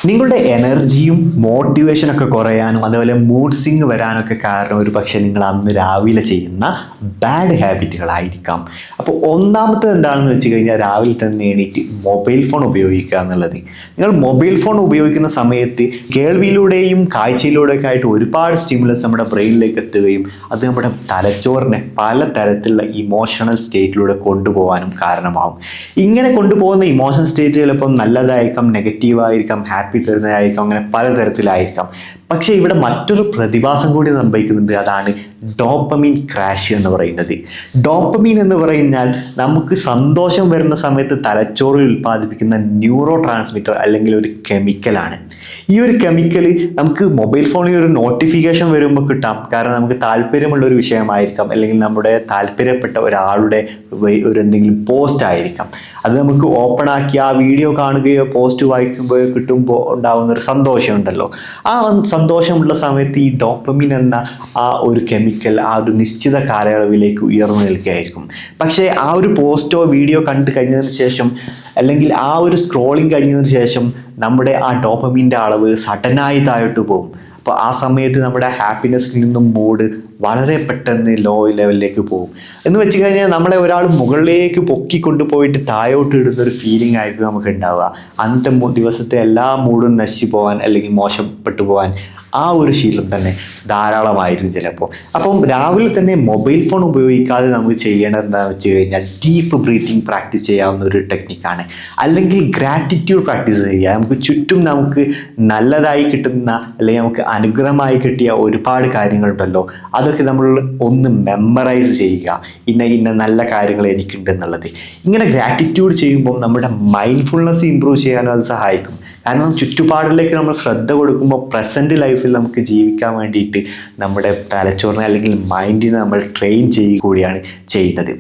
നിങ്ങളുടെ എനർജിയും മോട്ടിവേഷനൊക്കെ കുറയാനും അതുപോലെ മൂഡ് സ്വിങ് വരാനൊക്കെ കാരണം ഒരു പക്ഷേ നിങ്ങൾ അന്ന് രാവിലെ ചെയ്യുന്ന ബാഡ് ഹാബിറ്റുകളായിരിക്കാം. അപ്പോൾ ഒന്നാമത്തെ എന്താണെന്ന് വെച്ച് കഴിഞ്ഞാൽ രാവിലെ തന്നെ എണീറ്റ് മൊബൈൽ ഫോൺ ഉപയോഗിക്കുക എന്നുള്ളത്. നിങ്ങൾ മൊബൈൽ ഫോൺ ഉപയോഗിക്കുന്ന സമയത്ത് കേൾവിയിലൂടെയും കാഴ്ചയിലൂടെയൊക്കെ ആയിട്ട് ഒരുപാട് സ്റ്റിമുലസ് നമ്മുടെ ബ്രെയിനിലേക്ക് എത്തുകയും അത് നമ്മുടെ തലച്ചോറിനെ പല തരത്തിലുള്ള ഇമോഷണൽ സ്റ്റേറ്റിലൂടെ കൊണ്ടുപോകാനും കാരണമാവും. ഇങ്ങനെ കൊണ്ടുപോകുന്ന ഇമോഷണൽ സ്റ്റേറ്റ് ചിലപ്പം നല്ലതായിരിക്കാം, നെഗറ്റീവായിരിക്കാം, ഹാപ്പി തരുന്നതായിരിക്കാം, അങ്ങനെ പലതരത്തിലായിരിക്കാം. പക്ഷേ ഇവിടെ മറ്റൊരു പ്രതിഭാസം കൂടി സംഭവിക്കുന്നുണ്ട്. അതാണ് ഡോപ്പമീൻ ക്രാഷ് എന്ന് പറയുന്നത്. ഡോപ്പമീൻ എന്ന് പറഞ്ഞാൽ നമുക്ക് സന്തോഷം വരുന്ന സമയത്ത് തലച്ചോറിൽ ഉൽപ്പാദിപ്പിക്കുന്ന ന്യൂറോ ട്രാൻസ്മിറ്റർ അല്ലെങ്കിൽ ഒരു കെമിക്കലാണ്. ഈ ഒരു കെമിക്കൽ നമുക്ക് മൊബൈൽ ഫോണിൽ ഒരു നോട്ടിഫിക്കേഷൻ വരുമ്പോൾ കിട്ടാം. കാരണം നമുക്ക് താല്പര്യമുള്ളൊരു വിഷയമായിരിക്കാം, അല്ലെങ്കിൽ നമ്മുടെ താല്പര്യപ്പെട്ട ഒരാളുടെ ഒരു എന്തെങ്കിലും പോസ്റ്റ് ആയിരിക്കാം. അത് നമുക്ക് ഓപ്പൺ ആക്കി ആ വീഡിയോ കാണുകയോ പോസ്റ്റ് വായിക്കുമ്പോഴോ കിട്ടുമ്പോൾ ഉണ്ടാകുന്ന ഒരു സന്തോഷമുണ്ടല്ലോ. ആ സന്തോഷമുള്ള സമയത്ത് ഈ ഡോപ്പമിൻ എന്ന ആ ഒരു കെമിക്കൽ ആ ഒരു നിശ്ചിത കാലയളവിലേക്ക് ഉയർന്നു നിൽക്കുകയായിരിക്കും. പക്ഷേ ആ ഒരു പോസ്റ്റോ വീഡിയോ കണ്ടു കഴിഞ്ഞതിന് ശേഷം, അല്ലെങ്കിൽ ആ ഒരു സ്ക്രോളിങ് കഴിഞ്ഞതിന് ശേഷം നമ്മുടെ ആ ഡോപ്പമിൻ്റെ അളവ് സഡനായി താഴോട്ട് പോകും. അപ്പോൾ ആ സമയത്ത് നമ്മുടെ ഹാപ്പിനെസ്സിൽ നിന്നും മൂഡ് വളരെ പെട്ടെന്ന് ലോ ലെവലിലേക്ക് പോകും. എന്ന് വെച്ച് കഴിഞ്ഞാൽ നമ്മളെ ഒരാൾ മുകളിലേക്ക് പൊക്കിക്കൊണ്ട് പോയിട്ട് താഴോട്ട് ഇടുന്ന ഒരു ഫീലിംഗ് ആയിരിക്കും നമുക്ക് ഉണ്ടാവുക. അന്നത്തെ ദിവസത്തെ എല്ലാ മൂഡും നശിച്ചു പോകാൻ അല്ലെങ്കിൽ മോശപ്പെട്ടു പോകാൻ ആ ഒരു ശീലം തന്നെ ധാരാളമായിരിക്കും ചിലപ്പോൾ. അപ്പം രാവിലെ തന്നെ മൊബൈൽ ഫോൺ ഉപയോഗിക്കാതെ നമുക്ക് ചെയ്യേണ്ടത് എന്താണെന്ന് വെച്ച് കഴിഞ്ഞാൽ ഡീപ്പ് ബ്രീത്തിങ് പ്രാക്ടീസ് ചെയ്യാവുന്ന ഒരു ടെക്നിക്കാണ്. അല്ലെങ്കിൽ ഗ്രാറ്റിറ്റ്യൂഡ് പ്രാക്ടീസ് ചെയ്യുക. നമുക്ക് ചുറ്റും നമുക്ക് നല്ലതായി കിട്ടുന്ന അല്ലെങ്കിൽ നമുക്ക് അനുഗ്രഹമായി കിട്ടിയ ഒരുപാട് കാര്യങ്ങളുണ്ടല്ലോ, അതൊക്കെ നമ്മൾ ഒന്ന് മെമ്മറൈസ് ചെയ്യുക. ഇന്ന നല്ല കാര്യങ്ങൾ എനിക്കുണ്ട് എന്നുള്ളത്. ഇങ്ങനെ ഗ്രാറ്റിറ്റ്യൂഡ് ചെയ്യുമ്പോൾ നമ്മുടെ മൈൻഡ്ഫുൾനെസ് ഇമ്പ്രൂവ് ചെയ്യാനും അത് സഹായിക്കും. കാരണം ചുറ്റുപാടിലേക്ക് നമ്മൾ ശ്രദ്ധ കൊടുക്കുമ്പോൾ പ്രസൻറ്റ് ലൈഫിൽ നമുക്ക് ജീവിക്കാൻ വേണ്ടിയിട്ട് നമ്മുടെ തലച്ചോറിനെ അല്ലെങ്കിൽ മൈൻഡിനെ നമ്മൾ ട്രെയിൻ ചെയ്യുക കൂടിയാണ് ചെയ്യുന്നത്.